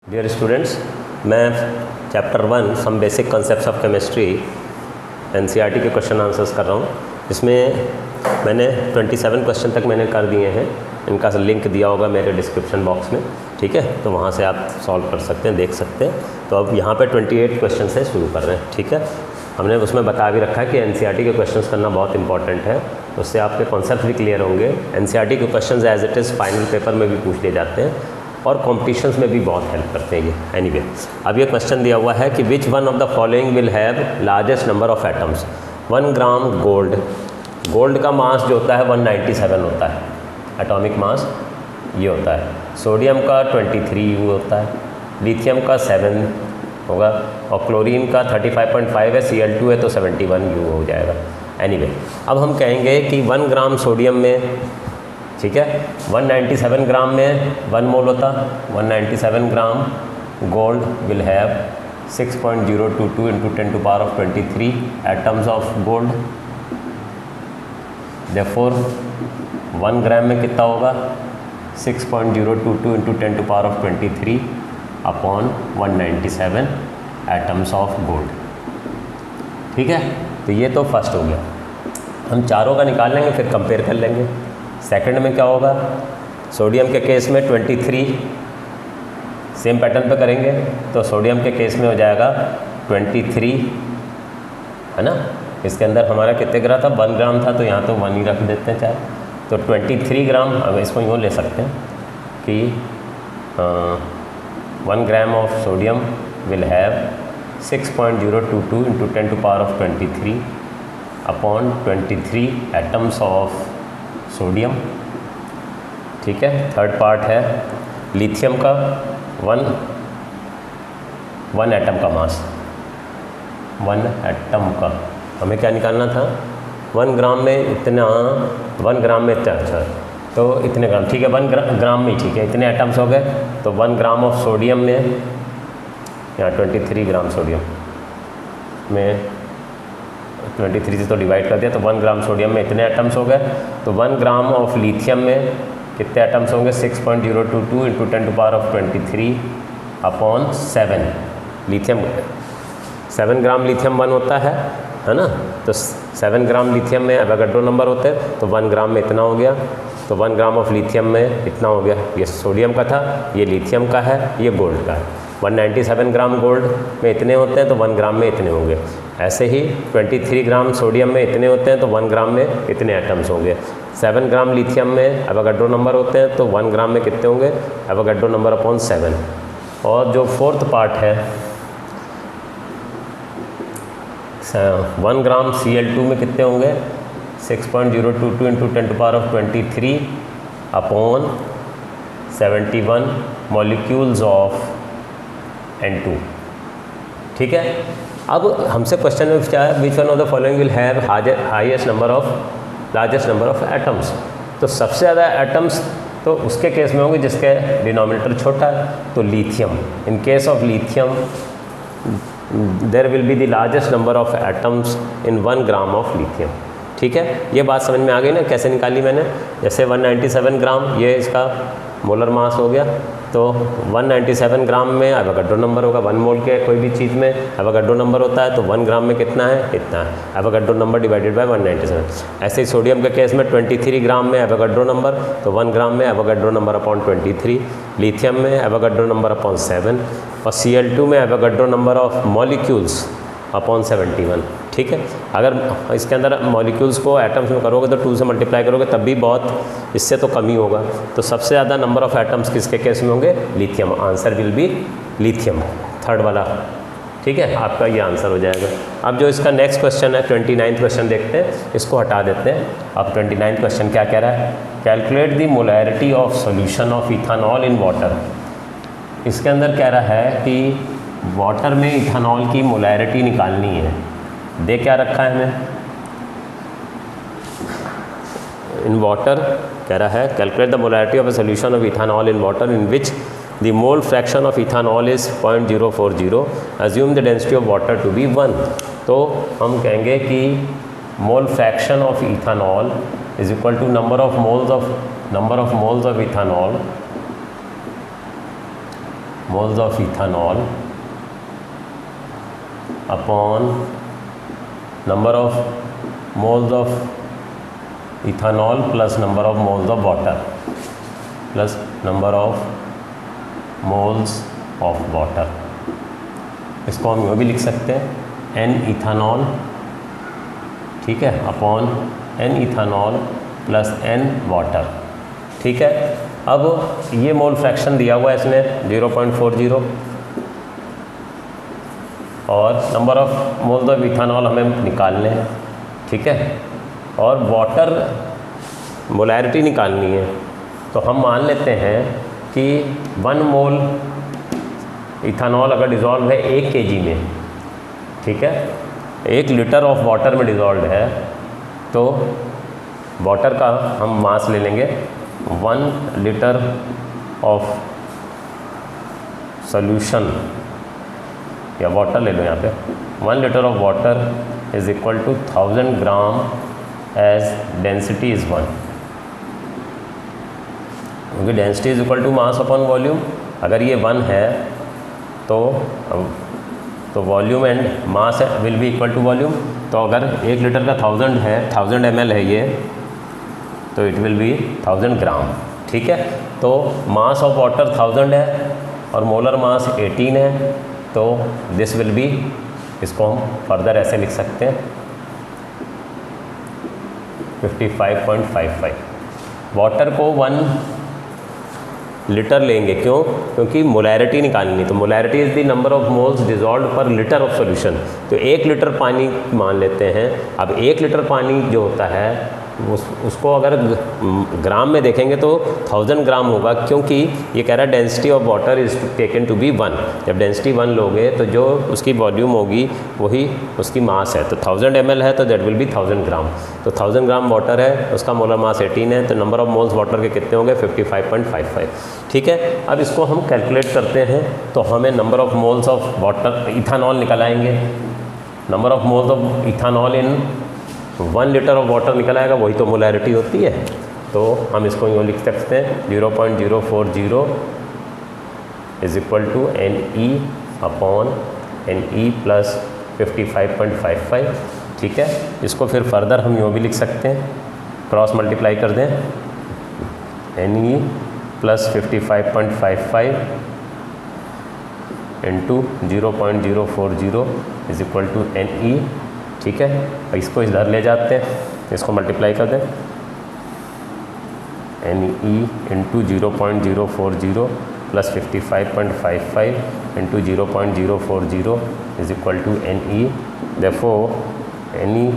Dear students, मैं chapter 1 some basic concepts of chemistry NCERT के question answers कर रहा हूँ। इसमें मैंने 27 क्वेश्चन तक मैंने कर दिए हैं। इनका लिंक दिया होगा मेरे डिस्क्रिप्शन बॉक्स में, ठीक है, तो वहाँ से आप सॉल्व कर सकते हैं, देख सकते हैं। तो अब यहाँ पे 28 क्वेश्चन से शुरू कर रहे हैं, ठीक है। हमने उसमें बता भी रखा है कि एनसीईआरटी के क्वेश्चंस करना बहुत इंपॉर्टेंट है, उससे आपके कॉन्सेप्ट भी क्लियर होंगे। एनसीईआरटी के questions as it is final paper में भी पूछ लिए जाते हैं और कॉम्पिटिशन्स में भी बहुत हेल्प करते हैं ये। एनीवे, अब ये क्वेश्चन दिया हुआ है कि विच one of the following will have largest number of atoms. 1 gram gold, gold का मास जो होता है 197 होता है, एटॉमिक मास ये होता है। सोडियम का 23 यू होता है, लिथियम का 7 होगा और क्लोरीन का 35.5 है, Cl2 है तो 71 यू हो जाएगा। एनीवे, अब हम कहेंगे कि 1 ग्राम सोडियम में, ठीक है, 197 ग्राम में 1 मोल होता, 197 gram gold will have 6.022 into 10 to power of 23 atoms of gold. Therefore 1 gram में कितना होगा 6.022 into 10 to power of 23 upon 197 atoms of gold, ठीक है। तो ये तो फर्स्ट हो गया। हम चारों का निकाल लेंगे फिर कंपेयर कर लेंगे। सेकंड में क्या होगा, सोडियम के केस में 23 सेम पैटर्न पे करेंगे तो सोडियम के केस में हो जाएगा 23, है ना। इसके अंदर हमारा कितने ग्राम था, 1 ग्राम था, तो यहाँ तो 1 ही रख देते हैं चाहे, तो 23 ग्राम। अब इसको यूँ ले सकते हैं कि 1 gram of sodium will have 6.022 into 10 to power of 23 upon 23 atoms of sodium, ठीक है। थर्ड पार्ट है लिथियम का 1 एटम का मास, 1 एटम का हमें क्या निकालना था, 1 ग्राम में इतना, 1 ग्राम में इतना, अच्छा तो इतने ग्राम, ठीक है, 1 ग्राम में, ठीक है, इतने एटम्स हो गए। तो 1 ग्राम ऑफ सोडियम में, यहाँ 23 ग्राम सोडियम में 23 से तो डिवाइड कर दिया, तो 1 ग्राम सोडियम में इतने एटम्स हो गए। तो 1 ग्राम ऑफ लिथियम में कितने एटम्स होंगे, 6.022 into 10 to power of 23 upon 7 lithium, 7 gram lithium 1 होता है ना। तो 7 ग्राम लिथियम में एवोगाड्रो नंबर होते हैं, तो 1 ग्राम में इतना हो गया। तो 1 ग्राम ऑफ लिथियम में इतना हो गया, ये सोडियम का था, ये लिथियम का है, ये गोल्ड का है। 197 ग्राम गोल्ड में इतने होते हैं तो 1 ग्राम में इतने होंगे। ऐसे ही 23 ग्राम सोडियम में इतने होते हैं तो 1 ग्राम में इतने एटम्स होंगे। 7 ग्राम लिथियम में एवोगाड्रो नंबर होते हैं तो 1 ग्राम में कितने होंगे, एवोगाड्रो नंबर अपॉन 7। और जो फोर्थ पार्ट है 1 ग्राम Cl2 में कितने होंगे, 6.022 into 10 to power of 23 upon 71 molecules of N2, ठीक है। अब हमसे क्वेश्चन में क्या है, which one of the following will have highest number of, largest number of atoms. तो सबसे ज़्यादा एटम्स तो उसके केस में होंगे जिसके डिनोमिनेटर छोटा है, तो lithium. In case of lithium there will be the largest number of atoms in 1 gram of lithium, ठीक है। ये बात समझ में आ गई ना, कैसे निकाली मैंने। जैसे 197 ग्राम ये इसका मोलर मास हो गया, तो 197 ग्राम में एवोगाड्रो नंबर होगा, 1 मोल के कोई भी चीज़ में एवोगाड्रो नंबर होता है, तो 1 ग्राम में कितना है, इतना है, एवोगाड्रो नंबर डिवाइडेड बाय 197। ऐसे ही सोडियम के केस में 23 ग्राम में एवोगाड्रो नंबर, तो 1 ग्राम में एवोगाड्रो नंबर अपॉन 23, लिथियम में एवोगाड्रो नंबर अपॉन 7 और Cl2 में Avogadro number of molecules upon 71, ठीक है। अगर इसके अंदर मॉलिक्यूल्स को एटम्स में करोगे तो 2 से मल्टीप्लाई करोगे तब भी बहुत, इससे तो कम ही होगा। तो सबसे ज़्यादा नंबर ऑफ एटम्स किसके केस में होंगे, lithium. Answer will be lithium, third वाला, ठीक है, आपका ये आंसर हो जाएगा। अब जो इसका नेक्स्ट क्वेश्चन है 29th क्वेश्चन देखते हैं, इसको हटा देते हैं। अब 29th क्वेश्चन क्या कह रहा है, calculate the molarity of solution of ethanol in water. इसके अंदर कह रहा है कि वाटर में इथानॉल की मोलैरिटी निकालनी है। दे क्या रखा है हमें, इन वाटर कह रहा है calculate the molarity of a solution of ethanol in water in which the mole fraction of ethanol is 0.040, assume the density of water to be 1। तो हम कहेंगे कि mole fraction of ethanol is equal to number of moles of ethanol moles of ethanol upon number of moles of ethanol plus number of moles of water plus number of moles of water। इसको हम यूँ भी लिख सकते हैं n ethanol, ठीक है, upon n ethanol plus n water, ठीक है। अब ये मोल फ्रैक्शन दिया हुआ है इसमें 0.40 और number of moles of ethanol हमें निकालने हैं, ठीक है, और वाटर मोलैरिटी निकालनी है। तो हम मान लेते हैं कि 1 मोल इथानॉल अगर डिज़ोल्व है 1 kg में, ठीक है, 1 लीटर ऑफ वाटर में डिज़ोल्व है, तो वाटर का हम मास ले लेंगे 1 लीटर ऑफ सॉल्यूशन या वाटर ले लो यहाँ पे, 1 litre of water is equal to 1000 gram as density is 1, क्योंकि density is equal to mass upon volume. अगर ये 1 है तो volume and mass will be equal to volume. तो अगर 1 लीटर का 1000 है, 1000 ml है ये, तो इट विल बी 1000 ग्राम, ठीक है। तो मास ऑफ वाटर 1000 है और मोलर मास 18 है, तो दिस विल बी, इसको हम फर्दर ऐसे लिख सकते हैं 55.55। वाटर को 1 लीटर लेंगे, क्यों? क्योंकि मोलैरिटी निकालनी है। तो molarity is the number of moles dissolve per litre of solution. तो 1 लीटर पानी मान लेते हैं। अब 1 लीटर पानी जो होता है उसको अगर ग्राम में देखेंगे तो 1000 ग्राम होगा, क्योंकि ये कह रहा है density of water is taken to be 1। जब डेंसिटी 1 लोगे तो जो उसकी वॉल्यूम होगी वही उसकी मास है। तो 1000 ml है तो दैट विल बी 1000 ग्राम। तो 1000 ग्राम वाटर है, उसका मोलर मास 18 है, तो नंबर ऑफ मोल्स वाटर के कितने होंगे? 55.55, ठीक है। अब इसको हम कैलकुलेट करते हैं तो हमें number of moles of water ethanol निकल आएंगे। Number of moles of ethanol in 1 litre of water निकल आएगा, वही तो मोलैरिटी होती है। तो हम इसको यूँ लिख सकते हैं 0.040 is equal to NE upon NE plus 55.55, ठीक है। इसको फिर फर्दर हम यूँ भी लिख सकते हैं, क्रॉस मल्टीप्लाई कर दें, NE plus 55.55 into 0.040 is equal to NE, ठीक है। इसको इधर ले जाते हैं, इसको मल्टीप्लाई कर दें, NE into 0.040 plus 55.55 into 0.040 is equal to NE। Therefore NE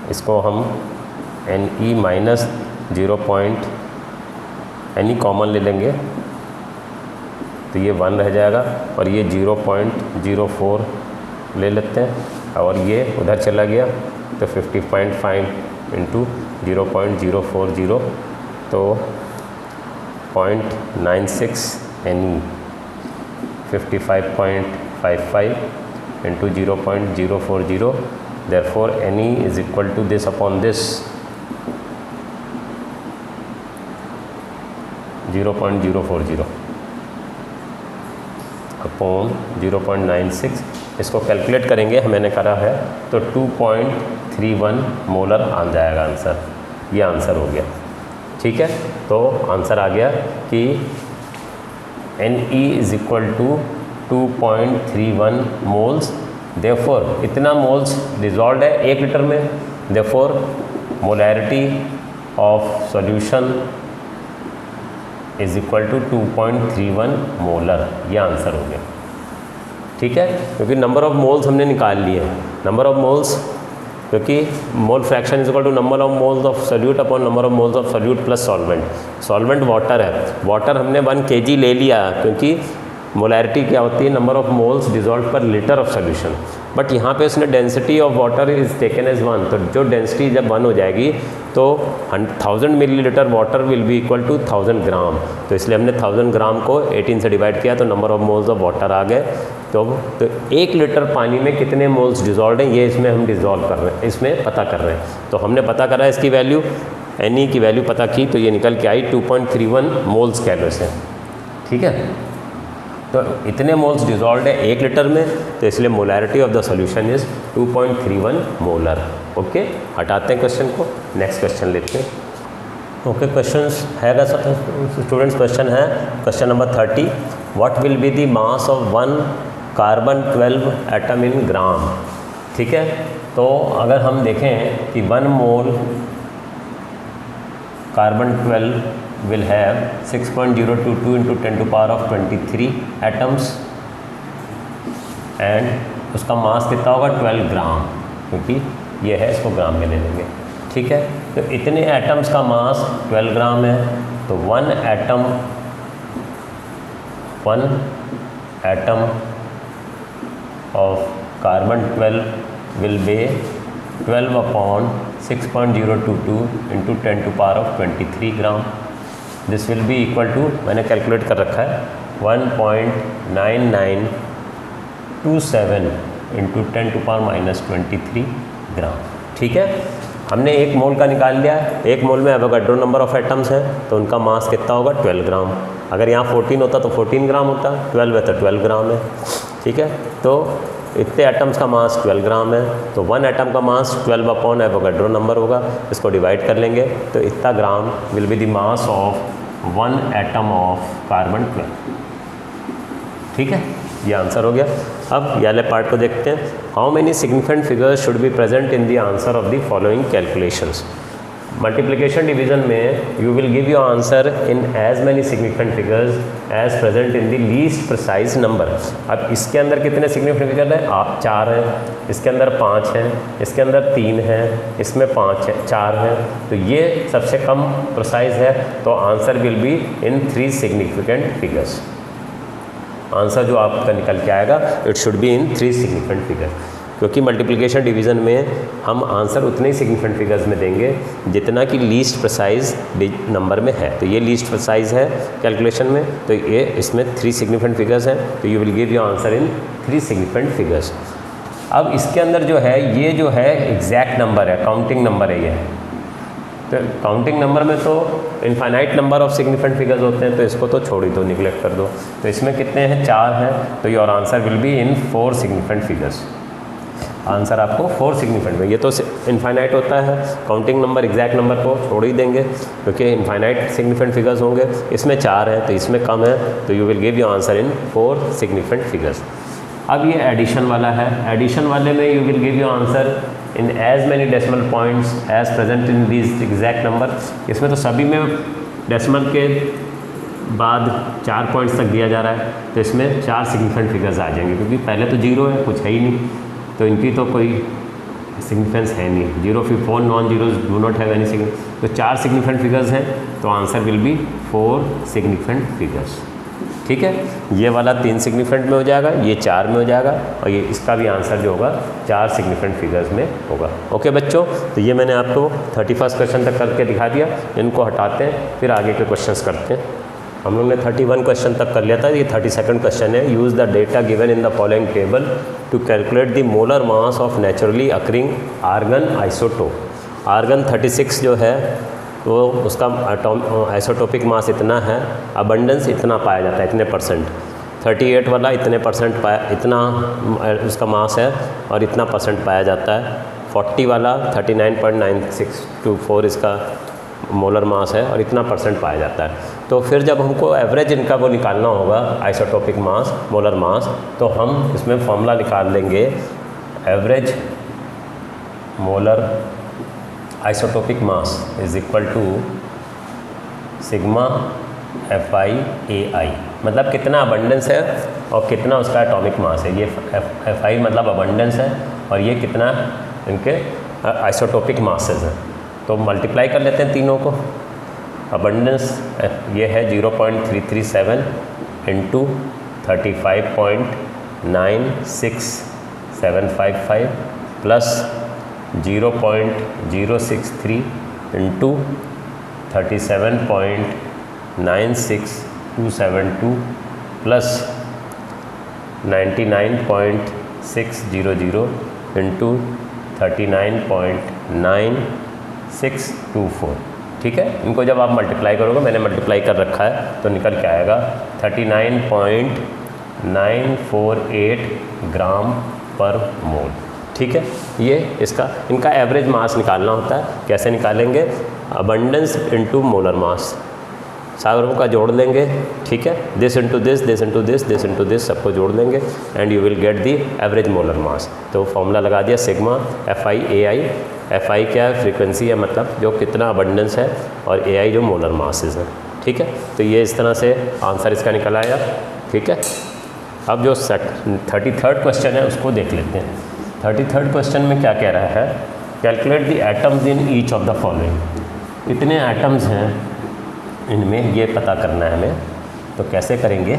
इसको हम NE माइनस 0. NE कॉमन ले लेंगे तो ये 1 रह जाएगा और ये 0.04 ले लेते हैं और ये उधर चला गया तो 50.5 इंटू 0.040 तो 0.96 NE 55.55 into 0.040 therefore NE is equal to this upon this 0.040 upon 0.96। इसको कैलकुलेट करेंगे, मैंने करा है तो 2.31 मोलर आ जाएगा आंसर। ये आंसर हो गया, ठीक है। तो आंसर आ गया कि NE is equal to 2.31 moles. Therefore इतना मोल्स डिजॉल्व है 1 लीटर में, therefore molarity of solution is equal to 2.31 molar. ये आंसर हो गया, ठीक है। क्योंकि नंबर ऑफ मोल्स हमने निकाल लिए, नंबर ऑफ मोल्स, क्योंकि mole fraction is equal to number of moles of solute upon number of moles of solute plus solvent. Solvent water है, वाटर हमने 1 kg ले लिया क्योंकि मोलैरिटी क्या होती है, number of moles dissolve per litre of solution, but यहाँ पे उसने density of water is taken as 1, तो जो डेंसिटी जब 1 हो जाएगी तो 1000 millilitre water will be equal to 1000 gram, तो इसलिए हमने 1000 ग्राम को 18 से डिवाइड किया तो number of moles of water आ गए। तो 1 लीटर पानी में कितने मोल्स डिजॉल्व हैं ये इसमें हम डिजॉल्व कर रहे हैं, इसमें पता कर रहे हैं। तो हमने पता करा इसकी वैल्यू, एन की वैल्यू पता की तो ये निकल के आई 2.31 मोल्स कैलोरी से, ठीक है। तो इतने मोल्स डिजॉल्व है 1 लीटर में, तो इसलिए molarity of the solution is 2.31 molar. Okay, हटाते हैं क्वेश्चन को, नेक्स्ट क्वेश्चन लेते हैं। ओके, क्वेश्चंस है स्टूडेंट्स, क्वेश्चन है question number 30, what will be the mass of 1 carbon 12 atom in gram, ठीक है। तो अगर हम देखें कि 1 mole carbon 12 will have 6.022 into 10 to power of 23 atoms and उसका मास कितना होगा 12 ग्राम, क्योंकि ये है, इसको ग्राम में ले लेंगे, ठीक है। तो इतने एटम्स का मास 12 ग्राम है, तो 1 atom of carbon 12 will be 12 upon 6.022 into 10 to power of 23 gram. This will be equal to, मैंने कैलकुलेट कर रखा है 1.9927 into 10 to power minus 23 gram, ठीक है। हमने 1 मोल का निकाल लिया है, 1 मोल में एवोगाड्रो नंबर ऑफ एटम्स है, तो उनका मास कितना होगा 12 ग्राम। अगर यहाँ 14 होता तो 14 ग्राम होता, 12 है तो 12 ग्राम है, ठीक है। तो इतने एटम्स का मास 12 ग्राम है, तो 1 एटम का मास 12 अपॉन एवोगाड्रो नंबर होगा, इसको डिवाइड कर लेंगे तो इतना gram will be the mass of 1 atom of carbon 12, ठीक है। ये आंसर हो गया। अब ये वाले पार्ट को देखते हैं, how many significant figures should be present in the answer of the following calculations. Multiplication division में you will give your answer in as many significant figures as present in the least precise number. अब इसके अंदर कितने significant figure हैं, आप 4 हैं, इसके अंदर 5 हैं, इसके अंदर 3 हैं, इसमें 5 है, 4 हैं, तो ये सबसे कम प्रिसाइज है, तो answer will be in 3 significant figures. Answer जो आपका निकल के आएगा it should be in 3 significant figure, क्योंकि मल्टीप्लिकेशन डिवीज़न में हम आंसर उतने ही सिग्निफिकेंट फिगर्स में देंगे जितना कि लीस्ट प्रिसाइज नंबर में है। तो ये लीस्ट प्रिसाइज है कैलकुलेशन में, तो ये इसमें 3 सिग्निफिकेंट फिगर्स हैं, तो you will give your answer in 3 significant figures. अब इसके अंदर जो है ये जो है एग्जैक्ट नंबर है, काउंटिंग नंबर है ये, तो काउंटिंग नंबर में तो infinite number of significant figures होते हैं, तो इसको तो छोड़ ही दो, निगलेक्ट कर दो। तो इसमें कितने हैं, 4 हैं, तो your answer will be in 4 significant figures. Answer आपको 4 सिग्निफिकेंट में, ये तो इनफाइनाइट होता है, काउंटिंग नंबर एग्जैक्ट नंबर को छोड़ ही देंगे क्योंकि इनफाइनाइट सिग्निफिकेंट फिगर्स होंगे। इसमें 4 हैं तो इसमें कम है, तो you will give your answer in 4 significant figures. अब ये एडिशन वाला है, एडिशन वाले में you will give your answer in as many decimal points as present in this exact number. इसमें तो सभी में डेसिमल के बाद 4 पॉइंट्स तक दिया जा रहा है, तो इसमें 4 सिग्निफिकेंट फिगर्स आ जाएंगे, क्योंकि पहले तो 0 है, कुछ है ही नहीं, तो इनकी तो कोई सिग्निफिकेंस है नहीं, 0 फिर 4 non zeros do not have any significance, तो 4 सिग्निफिकेंट फिगर्स हैं, तो answer will be 4 significant figures, ठीक है। ये वाला 3 सिग्निफिकेंट में हो जाएगा, ये 4 में हो जाएगा, और ये इसका भी आंसर जो होगा 4 सिग्निफिकेंट फिगर्स में होगा। ओके बच्चों, तो ये मैंने आपको 31 क्वेश्चन तक करके दिखा दिया, इनको हटाते हैं फिर आगे के क्वेश्चंस करते हैं। हम लोग ने 31 क्वेश्चन तक कर लिया था, ये 32nd क्वेश्चन है। Use the data given in the following table to calculate the molar mass of naturally occurring argon isotope. Argon 36 जो है तो उसका आइसोटोपिक मास इतना है, अबंडेंस इतना पाया जाता है, इतने परसेंट। 38 वाला इतने परसेंट पाया, इतना उसका मास है और इतना परसेंट पाया जाता है। 40 वाला 39.9624 इसका मोलर मास है और इतना परसेंट पाया जाता है। तो फिर जब हमको एवरेज इनका वो निकालना होगा आइसोटोपिक मास, मोलर मास, तो हम इसमें फॉर्मूला निकाल लेंगे, average molar isotopic mass is equal to sigma FI/AI, मतलब कितना अबंडेंस है और कितना उसका एटॉमिक मास है। ये FI मतलब अबंडेंस है और ये कितना इनके आइसोटोपिक मासेस हैं। तो मल्टीप्लाई कर लेते हैं तीनों को। अबंडेंस ये है 0.337 into 35.96755 plus 0.063 into 37.96272 plus 99.600 into 39.9624। ठीक है, इनको जब आप मल्टीप्लाई करोगे, मैंने मल्टीप्लाई कर रखा है, तो निकल के आएगा 39.948 ग्राम पर मोल। ठीक है, ये इनका एवरेज मास निकालना होता है। कैसे निकालेंगे? अबंडेंस इनटू मोलर मास, सारों का जोड़ लेंगे। ठीक है, this into this, this into this, this into this, सबको जोड़ लेंगे and you will get the average molar mass. तो फॉर्मूला लगा दिया सिग्मा FI/AI। FI क्या है? फ्रीक्वेंसी है, मतलब जो कितना अबंडेंस है, और AI जो मोलर मासेस है। ठीक है, तो ये इस तरह से आंसर इसका निकल आया। ठीक है, अब जो 33rd क्वेश्चन है उसको देख लेते हैं। 33rd क्वेश्चन में क्या कह रहा है? Calculate the atoms in each of the following. कितने एटम्स हैं इनमें, ये पता करना है हमें। तो कैसे करेंगे?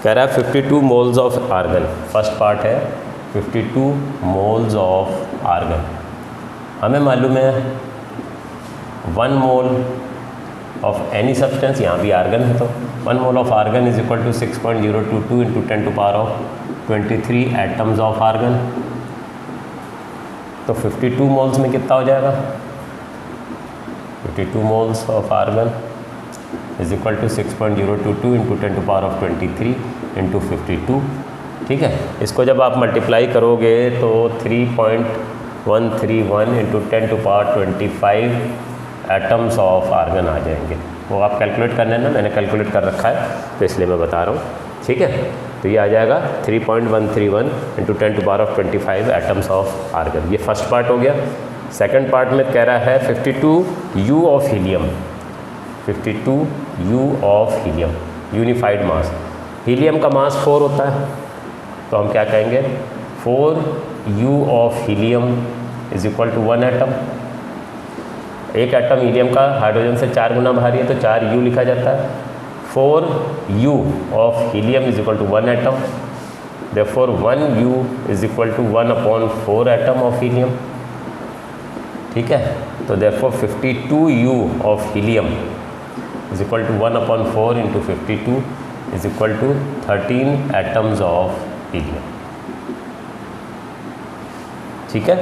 कह रहा है 52 moles of argon. First part है 52 मोल्स ऑफ आर्गन। हमें मालूम है 1 मोल ऑफ एनी सब्सटेंस, यहाँ भी आर्गन है, तो 1 mole of argon is equal to 6.022 into 10⁻23 atoms of argon. तो 52 मोल्स में कितना हो जाएगा? 52 moles of argon is equal to 6.022 into 10⁻23 into 52। ठीक है, इसको जब आप मल्टीप्लाई करोगे तो 3.131 इंटू 10⁻25 एटम्स ऑफ आर्गन आ जाएंगे। वो आप कैलकुलेट करने ना, मैंने कैलकुलेट कर रखा है तो इसलिए मैं बता रहा हूँ। ठीक है, तो ये आ जाएगा 3.131 इंटू 10⁻25 एटम्स ऑफ आर्गन। ये फर्स्ट पार्ट हो गया। सेकंड पार्ट में कह रहा है 52 U of helium. 52 U of helium, unified mass. Helium का मास 4 होता है, तो हम क्या कहेंगे? 4 U of helium is equal to 1 atom. एक एटम हीलियम का हाइड्रोजन से 4 गुना भारी है, तो 4 U लिखा जाता है। 4 U of helium is equal to 1 atom. Therefore 1 U is equal to 1/4 atom of helium. ठीक है, तो therefore 52 U of helium is equal to 1/4 into 52 is equal to 13 atoms of helium. ठीक है,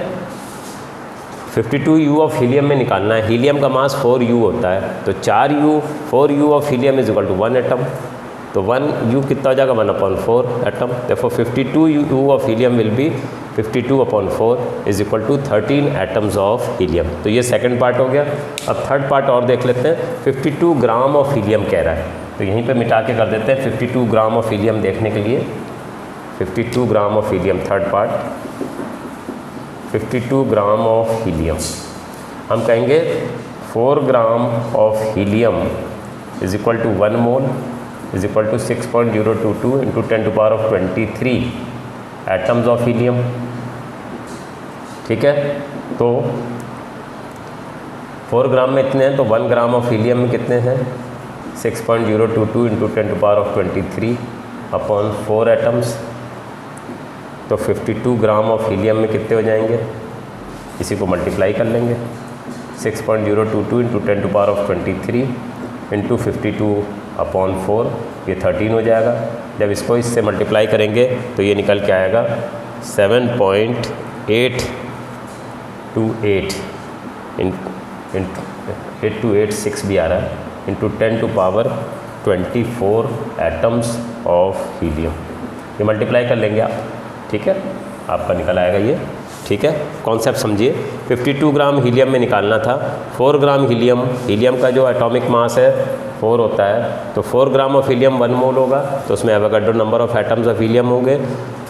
52 U ऑफ हीलियम में निकालना है। Helium का मास 4 U होता है, तो 4 U of helium is equal to 1 atom. तो 1 U कितना हो जाएगा? 1/4 atom. Therefore 52 U of helium will be 52/4 is equal to 13 atoms of helium. तो ये सेकंड पार्ट हो गया। अब थर्ड पार्ट और देख लेते हैं। 52 ग्राम ऑफ हीलियम कह रहा है, तो यहीं पे मिटा के कर देते हैं 52 ग्राम ऑफ हीलियम देखने के लिए। 52 gram of helium, third part 52 gram of helium. हम कहेंगे 4 gram of helium is equal to 1 mole is equal to 6.022 into 10⁻23 atoms of helium. ठीक है, तो 4 ग्राम में इतने हैं, तो 1 ग्राम ऑफ हीलियम में कितने हैं? 6.022 इंटू 10⁻23/4 एटम्स। तो 52 ग्राम ऑफ हीलियम में कितने हो जाएंगे? इसी को मल्टीप्लाई कर लेंगे। 6.022 इंटू 10⁻23 इंटू 52/4, ये 13 हो जाएगा। जब इसको इससे मल्टीप्लाई करेंगे तो ये निकल के आएगा 7.828 8286 भी आ रहा है इंटू 10⁻24 एटम्स ऑफ हीलियम। ये मल्टीप्लाई कर लेंगे आप। ठीक है, आपका निकल आएगा ये। ठीक है, कॉन्सेप्ट समझिए। 52 ग्राम हीलियम में निकालना था। 4 ग्राम हीलियम का जो एटॉमिक मास है 4 होता है, तो 4 ग्राम ऑफ हीलियम 1 मोल होगा, तो उसमें Avogadro number of atoms of helium होंगे।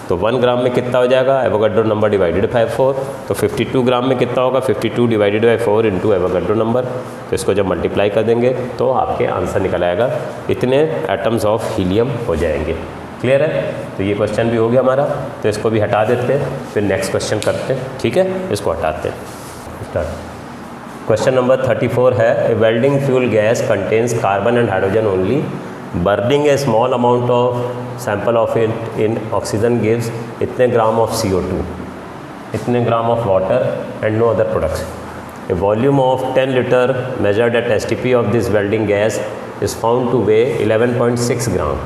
तो 1 ग्राम में कितना हो जाएगा? Avogadro number divided by 4। तो 52 ग्राम में कितना होगा? 52 divided by 4 into Avogadro number. तो इसको जब मल्टीप्लाई कर देंगे तो आपके आंसर निकल आएगा, इतने एटम्स ऑफ हीलियम हो जाएंगे। क्लियर है? तो ये क्वेश्चन भी हो गया हमारा, तो इसको भी हटा देते हैं, फिर नेक्स्ट क्वेश्चन करते हैं। ठीक है, इसको हटाते हैं। स्टार्ट। क्वेश्चन नंबर 34 है, a welding fuel gas contains carbon and hydrogen only burning a small amount of sample of it in oxygen gives इतने ग्राम ऑफ CO2, इतने gram of water and no other products. A volume of 10 liter measured at STP of this welding gas is found to weigh 11.6 gram.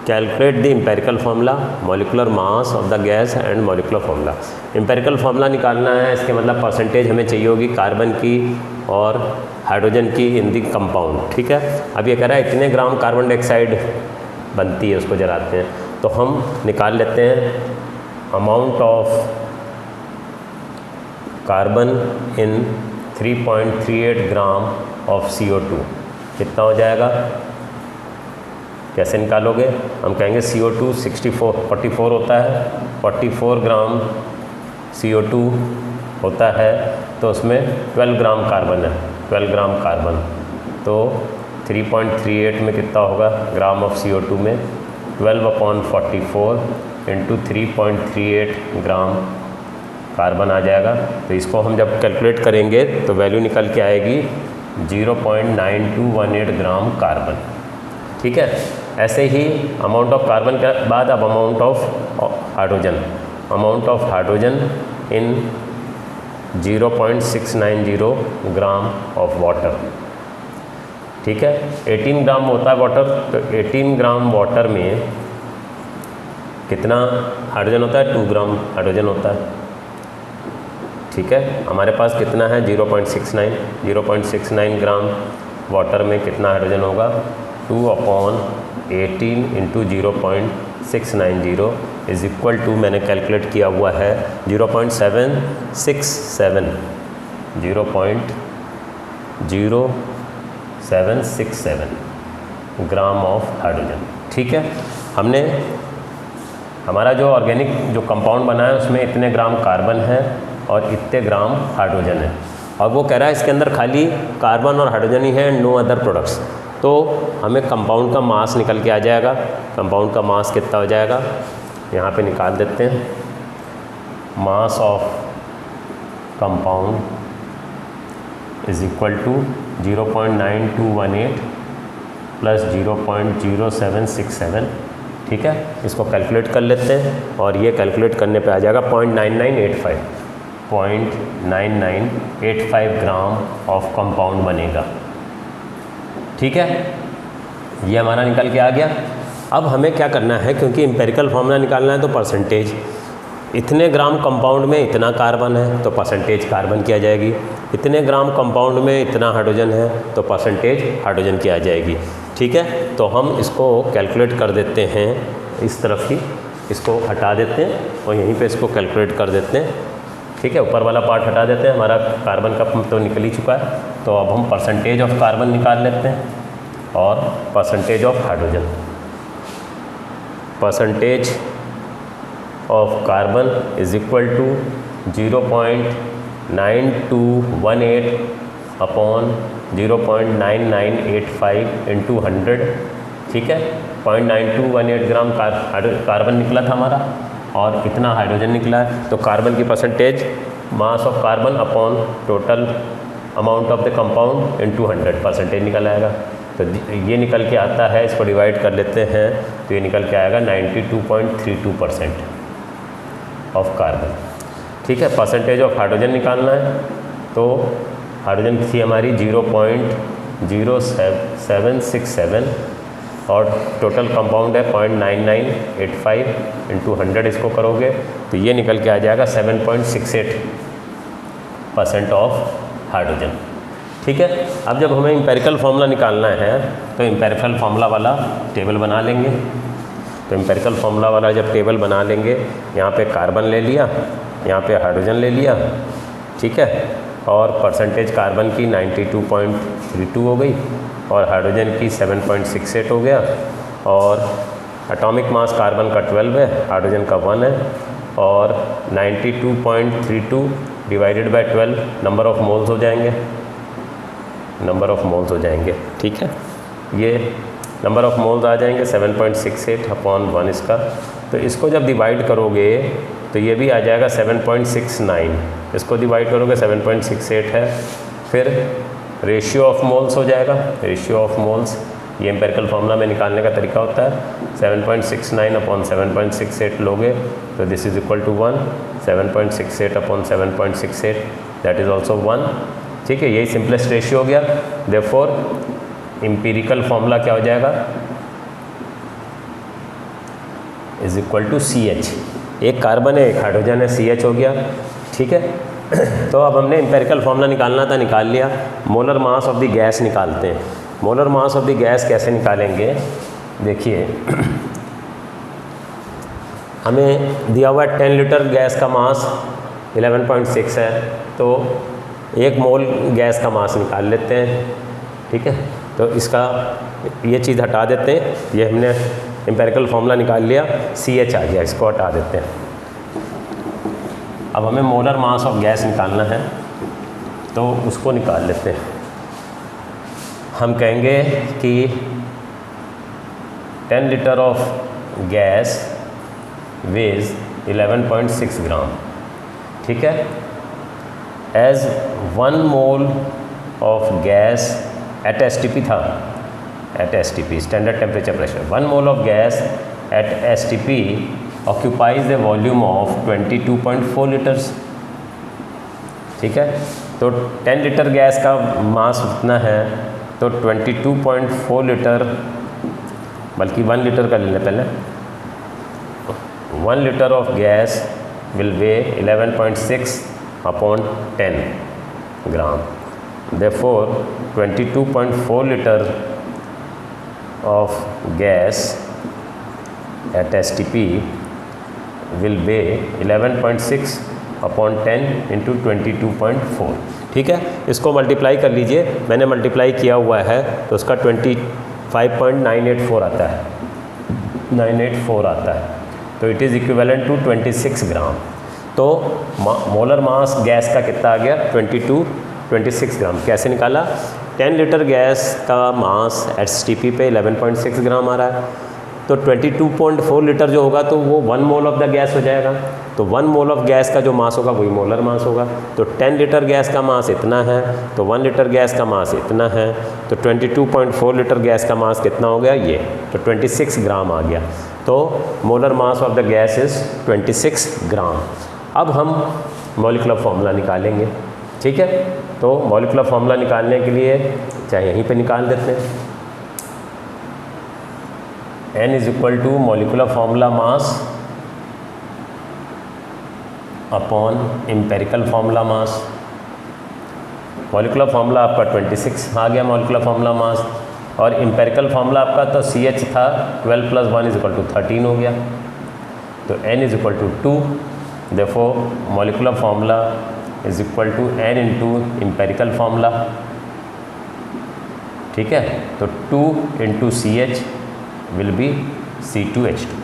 Calculate the empirical formula, molecular mass of the gas and molecular formula. Empirical formula निकालना है, इसके मतलब percentage हमें चाहिए होगी carbon की और hydrogen की इन दी कंपाउंड. ठीक है, अब ये कह रहा है इतने ग्राम कार्बन डाइऑक्साइड बनती है, उसको जलाते हैं, तो हम निकाल लेते हैं amount of carbon in 3.38 gram of CO2 कितना हो जाएगा. कैसे निकालोगे, हम कहेंगे CO2 44 होता है, 44 ग्राम CO2 होता है, तो उसमें 12 ग्राम कार्बन है, 12 ग्राम कार्बन. तो 3.38 में कितना होगा ग्राम ऑफ CO2 में 12/44 इंटू 3.38 ग्राम कार्बन आ जाएगा. तो इसको हम जब कैलकुलेट करेंगे तो वैल्यू निकल के आएगी 0.9218 ग्राम कार्बन. ठीक है, ऐसे ही अमाउंट ऑफ कार्बन के बाद अब amount of hydrogen, amount of hydrogen in 0.690 gram of water. ठीक है, 18 ग्राम होता है वाटर, तो 18 ग्राम वाटर में कितना हाइड्रोजन होता है, 2 ग्राम हाइड्रोजन होता है. ठीक है, हमारे पास कितना है 0.69 ग्राम वाटर में कितना हाइड्रोजन होगा 2/18 इंटू 0.690 इज इक्वल टू, मैंने कैलकुलेट किया हुआ है 0.767 ग्राम ऑफ हाइड्रोजन. ठीक है, हमने हमारा जो ऑर्गेनिक जो कंपाउंड बना है उसमें इतने ग्राम कार्बन है और इतने ग्राम हाइड्रोजन है, और वो कह रहा है इसके अंदर खाली कार्बन और हाइड्रोजन ही है, नो अदर प्रोडक्ट्स. तो हमें कंपाउंड का मास निकल के आ जाएगा. कंपाउंड का मास कितना हो जाएगा, यहाँ पे निकाल देते हैं. Mass of compound is equal to 0.9218 plus 0.0767. ठीक है, इसको कैलकुलेट कर लेते हैं और ये कैलकुलेट करने पे आ जाएगा 0.9985 ग्राम ऑफ कंपाउंड बनेगा. ठीक है, ये हमारा निकल के आ गया. अब हमें क्या करना है, क्योंकि एम्पिरिकल फार्मूला निकालना है, तो परसेंटेज, इतने ग्राम कंपाउंड में इतना कार्बन है तो परसेंटेज कार्बन की आ जाएगी, इतने ग्राम कंपाउंड में इतना हाइड्रोजन है तो परसेंटेज हाइड्रोजन की आ जाएगी. ठीक है, तो हम इसको कैलकुलेट कर देते हैं, इस तरफ की इसको हटा देते हैं और यहीं पे इसको कैलकुलेट कर देते हैं. ठीक है, ऊपर वाला पार्ट हटा देते हैं, हमारा कार्बन का तो निकल ही चुका है. तो अब हम परसेंटेज ऑफ कार्बन निकाल लेते हैं और percentage of hydrogen. Percentage of carbon is equal to 0.9218 upon 0.9985 into 100. ठीक है, 0.9218 ग्राम कार्बन निकला था हमारा और इतना हाइड्रोजन निकला है. तो कार्बन की percentage mass of carbon upon total amount of the compound into 100 percentage निकल आएगा. तो ये निकल के आता है, इसको डिवाइड कर लेते हैं तो ये निकल के आएगा 92.32% ऑफ कार्बन. ठीक है, परसेंटेज ऑफ हाइड्रोजन निकालना है, तो हाइड्रोजन थी हमारी 0.0767 और टोटल कंपाउंड है 0.9985 इंटू 100. इसको करोगे तो ये निकल के आ जाएगा 7.68% ऑफ हाइड्रोजन. ठीक है, अब जब हमें एम्पिरिकल फार्मूला निकालना है तो एम्पिरिकल फार्मूला वाला टेबल बना लेंगे. तो एम्पिरिकल फार्मूला वाला जब टेबल बना लेंगे, यहाँ पे कार्बन ले लिया, यहाँ पे हाइड्रोजन ले लिया. ठीक है, और परसेंटेज कार्बन की 92.32 हो गई और हाइड्रोजन की 7.68 हो गया, और एटॉमिक मास कार्बन का 12 है, हाइड्रोजन का 1 है, और 92.32 divided by 12 number of moles हो जाएंगे, नंबर ऑफ मोल्स हो जाएंगे. ठीक है, ये नंबर ऑफ मोल्स आ जाएंगे 7.68 अपॉन 1 इसका. तो इसको जब डिवाइड करोगे तो ये भी आ जाएगा 7.69. इसको डिवाइड करोगे 7.68 है, फिर रेशियो ऑफ मोल्स हो जाएगा. रेशियो ऑफ मोल्स ये एम्पेरिकल फार्मूला में निकालने का तरीका होता है। 7.69 अपॉन 7.68 लोगे तो this is equal to 1, 7.68 upon 7.68 that is also 1। ठीक है, यही सिंपलेस्ट रेशियो हो गया। देयरफॉर एम्पिरिकल फार्मूला क्या हो जाएगा, इज इक्वल टू CH। एक कार्बन है, एक हाइड्रोजन है, CH हो गया। ठीक है, तो अब हमने एम्पेरिकल फार्मूला निकालना था, निकाल लिया। Molar mass of the gas निकालते हैं। Molar mass of the gas कैसे निकालेंगे, देखिए हमें दिया हुआ 10 लीटर गैस का मास 11.6 है, तो 1 मोल गैस का मास निकाल लेते हैं। ठीक है, तो इसका ये चीज़ हटा देते हैं, ये हमने एम्पेरिकल फार्मूला निकाल लिया, CH आ गया, इसको हटा देते हैं। अब हमें मोलर मास ऑफ गैस निकालना है, तो उसको निकाल लेते हैं। हम कहेंगे कि 10 लीटर ऑफ गैस वेज 11.6 ग्राम। ठीक है, as 1 mole of gas at STP था, at STP standard temperature pressure, 1 mole of gas at STP occupies the volume of 22.4 litres. ठीक है, तो 10 लीटर गैस का मास उतना है, तो 22.4 लीटर, बल्कि 1 लीटर का ले लें पहले। 1 litre of gas will way 11.6 upon 10 gram. Therefore 22.4 litre of gas at STP will weigh 11.6 upon 10 into 22.4। ठीक है, इसको मल्टीप्लाई कर लीजिए, मैंने मल्टीप्लाई किया हुआ है तो उसका 25.984 आता है, 984 आता है, तो इट इज़ इक्विवेलेंट टू 26 ग्राम। तो मोलर मास गैस का कितना आ गया, 26 ग्राम। कैसे निकाला, 10 लीटर गैस का मास STP पे 11.6 ग्राम आ रहा है, तो 22.4 लीटर जो होगा तो वो 1 मोल ऑफ द गैस हो जाएगा। तो 1 मोल ऑफ गैस का जो मास होगा वही मोलर मास होगा। तो 10 लीटर गैस का मास इतना है, तो 1 लीटर गैस का मास इतना है, तो 22.4 लीटर गैस का मास कितना हो गया, ये तो 26 ग्राम आ गया। तो molar mass of the gas is 26 ग्राम। अब हम मॉलिक्यूलर फार्मूला निकालेंगे। ठीक है, तो मॉलिक्यूलर फार्मूला निकालने के लिए चाहे यहीं पे निकाल देते हैं। N is equal to molecular formula mass upon empirical formula mass. Molecular formula आपका 26 आ गया मॉलिक्यूलर फार्मूला मास, और एम्पेरिकल फार्मूला आपका तो CH था, 12 + 1 इज इक्वल टू 13 हो गया। तो N is equal to 2, therefore molecular formula is equal to N into empirical formula. ठीक है, तो 2 into CH will be C2H2।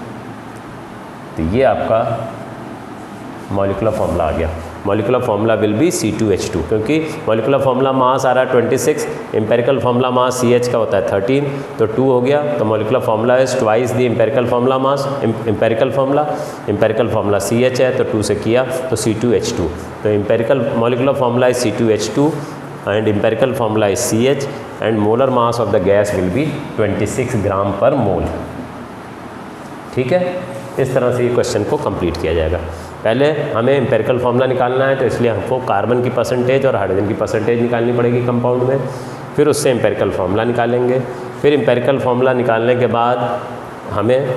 तो ये आपका मॉलिक्यूलर फार्मूला आ गया। Molecular formula will be C2H2, क्योंकि मॉलिक्यूलर फार्मूला मास आ रहा है 26, एम्पेरिकल फार्मूला मास CH का होता है 13, तो 2 हो गया। तो molecular formula is twice the empirical formula mass, empirical formula CH है, तो 2 से किया तो C2H2। तो empirical molecular formula is C2H2 and empirical formula is CH and molar mass of the gas will be 26 ग्राम पर मोल। ठीक है, इस तरह से ये क्वेश्चन को कंप्लीट किया जाएगा। पहले हमें एम्पेरिकल फार्मूला निकालना है, तो इसलिए हमको कार्बन की परसेंटेज और हाइड्रोजन की परसेंटेज निकालनी पड़ेगी कंपाउंड में, फिर उससे एम्पेरिकल फार्मूला निकालेंगे। फिर एम्पेरिकल फार्मूला निकालने के बाद हमें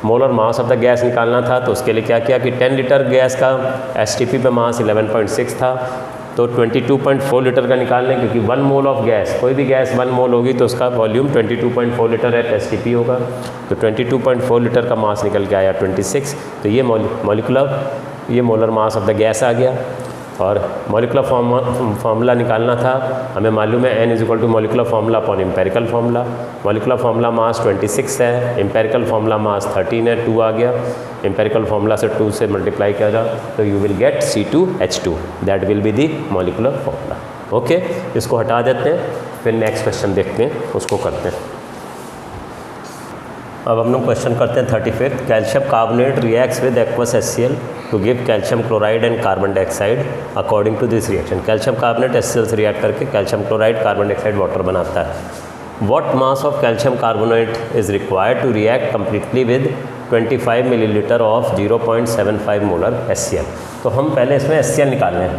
molar mass of the gas निकालना था, तो उसके लिए क्या किया कि 10 लीटर गैस का STP पे मास 11.6 था, तो 22.4 लीटर का निकालने, क्योंकि 1 मोल ऑफ गैस, कोई भी गैस 1 मोल होगी तो उसका वॉल्यूम 22.4 लीटर एट STP होगा। तो 22.4 लीटर का मास निकल के आया 26। तो ये ये molar mass of the gas आ गया। और मॉलिक्यूलर फार्मूला निकालना था, हमें मालूम है N is equal to molecular formula upon empirical formula. Molecular formula mass 26 है, एम्पेरिकल फार्मूला मास 13 है, 2 आ गया। एम्पेरिकल फार्मूला से 2 से मल्टीप्लाई किया जाए तो you will get C2H2, that will be the molecular formula. Okay, इसको हटा देते हैं, फिर नेक्स्ट क्वेश्चन देखते हैं, उसको करते हैं। अब हम लोग क्वेश्चन करते हैं 35। Calcium carbonate reacts with aqueous HCl to give calcium chloride and carbon dioxide according to this reaction. Calcium carbonate HCl से रिएक्ट करके calcium chloride, carbon dioxide, water बनाता है। What mass of calcium carbonate is required to react completely with 25 milliliter of 0.75 molar HCl? तो हम पहले इसमें HCl निकाल लें।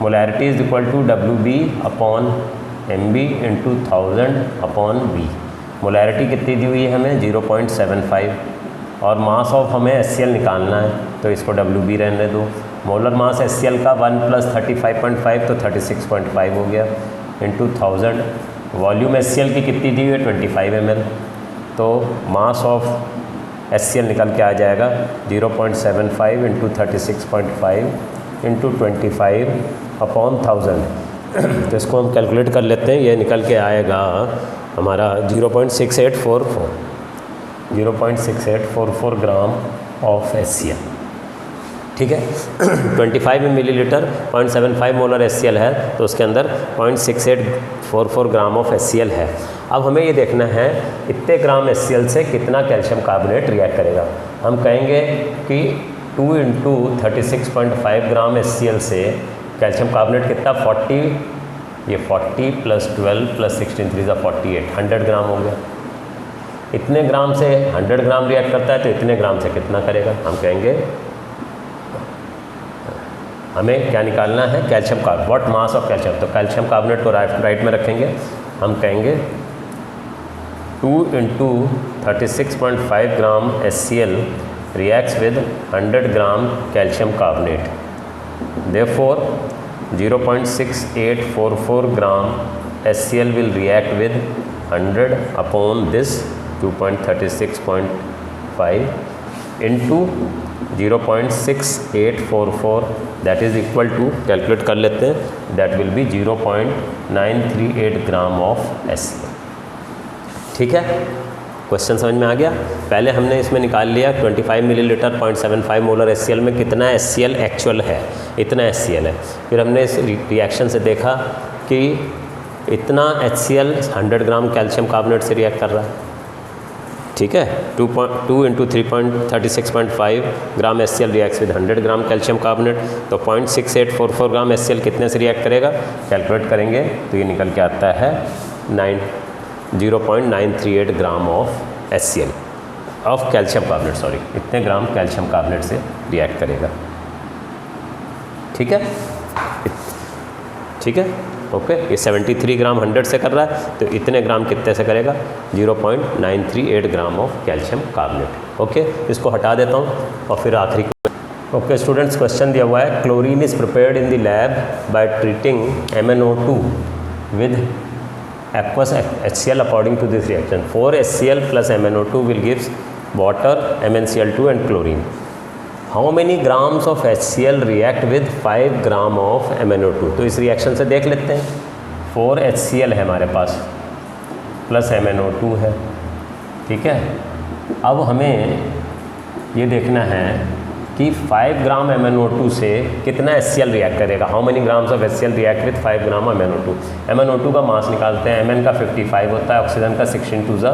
Molarity is equal to WB upon MB into 1000 upon B। Molarity कितनी दी हुई है हमें 0.75 और मास ऑफ हमें HCl निकालना है, तो इसको WB रहने दो। मोलर मास HCl का 1 + 35.5 तो 36.5 हो गया इंटू 1000। वॉल्यूम HCl की कितनी दी हुई है 25 ml, तो मास ऑफ HCl निकल के आ जाएगा 0.75 इंटू 36.5 इंटू 25 अपॉन 1000। तो इसको हम कैलकुलेट कर लेते हैं, ये निकल के आएगा हमारा 0.6844 ग्राम ऑफ HCl। ठीक है 25 मिलीलीटर 0.75 मोलर HCl है, तो उसके अंदर 0.6844 ग्राम ऑफ HCl है। अब हमें ये देखना है इतने ग्राम HCl से कितना कैल्शियम कार्बोनेट रिएक्ट करेगा। हम कहेंगे कि 2 × 36.5 ग्राम HCl से कैल्शियम कार्बोनेट कितना 40, ये 40 + 12 + 16 3 = 48, 100 ग्राम हो गया। इतने ग्राम से 100 ग्राम रिएक्ट करता है, तो इतने ग्राम से कितना करेगा। हम कहेंगे हमें क्या निकालना है calcium carbonate, what mass of calcium. तो कैल्शियम कार्बोनेट को राइट में रखेंगे, हम कहेंगे 2 × 36.5 ग्राम HCl reacts with 100 gram calcium carbonate, therefore 0.6844 gram HCl will react with 100 upon this 2.36.5 into 0.6844, that is equal to, calculate कर लेते हैं, that will be 0.938 gram of HCl। ठीक है, क्वेश्चन समझ में आ गया। पहले हमने इसमें निकाल लिया 25 मिलीलीटर 0.75 मोलर HCl में कितना HCl एक्चुअल है, इतना HCl है। फिर हमने इस रिएक्शन से देखा कि इतना HCl 100 ग्राम कैल्शियम कार्बोनेट से रिएक्ट कर रहा है। ठीक है 2 × 36.5 ग्राम HCl reacts with 100 gram calcium carbonate, तो 0.6844 ग्राम HCl कितने से रिएक्ट करेगा, कैलकुलेट करेंगे तो ये निकल के आता है 0.938 ग्राम of HCl of calcium carbonate, sorry इतने ग्राम कैल्शियम कार्बोनेट से रिएक्ट करेगा। ठीक है, ठीक है, ओके। ये 73 ग्राम 100 से कर रहा है, तो इतने ग्राम कितने से करेगा 0.938 gram of calcium carbonate. Okay, इसको हटा देता हूँ और फिर आखिरी। ओके स्टूडेंट्स, क्वेश्चन दिया हुआ है chlorine is prepared in the lab by treating MnO2 with aqueous HCl according to this reaction. 4 HCl plus MnO2 will gives water, MnCl2 and chlorine. How many grams of HCl react with 5 gram of MnO2? तो इस reaction से देख लेते हैं। 4 HCl है हमारे पास plus MnO2 है। ठीक है, अब हमें ये देखना है कि 5 ग्राम MnO2 से कितना HCl रिएक्ट करेगा। How many grams of HCl react with 5 gram MnO2। MnO2 का मास निकालते हैं, Mn का 55 होता है, ऑक्सीजन का 16 × 2 =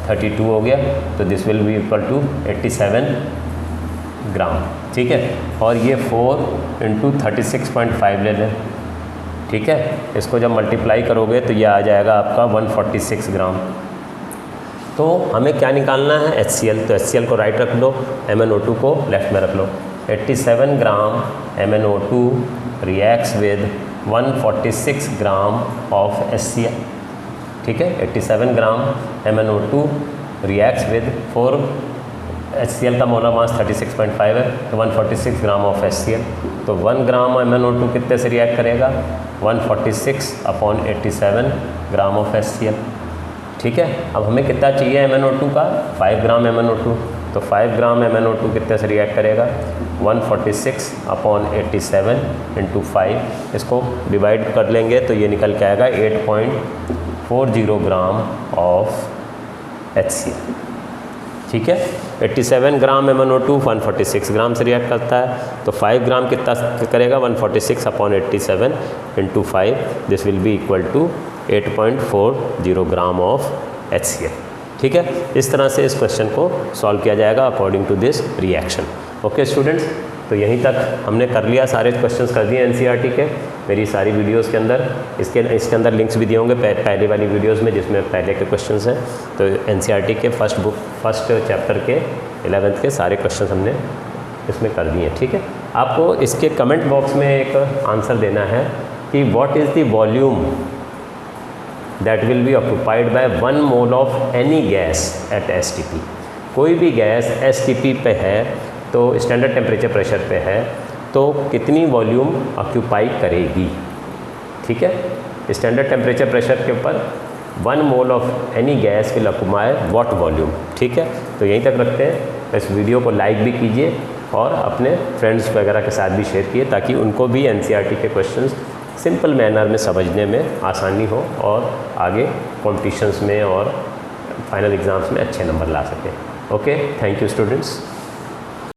32 हो गया, तो this will be equal to 87 gram. ठीक है, और ये 4 × 36.5 ले लें। ठीक है, इसको जब मल्टीप्लाई करोगे तो ये आ जाएगा आपका 146 ग्राम। तो हमें क्या निकालना है HCl, तो HCl को राइट रख लो, MnO2 को लेफ्ट में रख लो। 87 ग्राम MnO2 reacts with 146 gram of HCl। ठीक है, 87 ग्राम MnO2 रिएक्ट्स विद 4 HCl का मोलर मास 36.5 है, तो 146 ग्राम ऑफ HCl। तो 1 ग्राम MnO2 कितने से रिएक्ट करेगा 146/87 ग्राम ऑफ HCl। ठीक है, अब हमें कितना चाहिए MnO2 का 5 ग्राम MnO2, तो 5 ग्राम MnO2 कितने से रिएक्ट करेगा 146/87 × 5। इसको डिवाइड कर लेंगे तो ये निकल के आएगा 8.40 ग्राम ऑफ HCl। ठीक है, 87 ग्राम MnO2 146 ग्राम से रिएक्ट करता है, तो 5 ग्राम कितना करेगा 146/87 × 5, this will be equal to 8.40 gram of HCl। ठीक है, इस तरह से इस क्वेश्चन को सॉल्व किया जाएगा according to this reaction. Okay students, तो यहीं तक हमने कर लिया, सारे क्वेश्चंस कर दिए एनसीईआरटी के मेरी सारी वीडियोस के अंदर। इसके अंदर लिंक्स भी दिए होंगे पहले वाली वीडियोस में जिसमें पहले के क्वेश्चंस हैं। तो एनसीईआरटी के फर्स्ट चैप्टर के 11th के सारे क्वेश्चंस हमने इसमें कर दिए। ठीक है, आपको इसके कमेंट बॉक्स में एक आंसर देना है कि what is the volume that will be occupied by 1 mole of any gas at STP. कोई भी गैस एसटीपी पे है तो स्टैंडर्ड टेम्परेचर प्रेशर पे है तो कितनी वॉल्यूम ऑक्यूपाई करेगी। ठीक है, स्टैंडर्ड टेम्परेचर प्रेशर के ऊपर 1 mole of any gas will occupy what volume. ठीक है, तो यहीं तक रखते हैं। इस वीडियो को लाइक भी कीजिए और अपने फ्रेंड्स वगैरह के साथ भी शेयर किए ताकि उनको भी एनसीईआरटी के क्वेश्चंस सिंपल मैनर में समझने में आसानी हो और आगे कॉम्पिटिशन्स में और फाइनल एग्ज़ाम्स में अच्छे नंबर ला सकें। Okay, thank you students.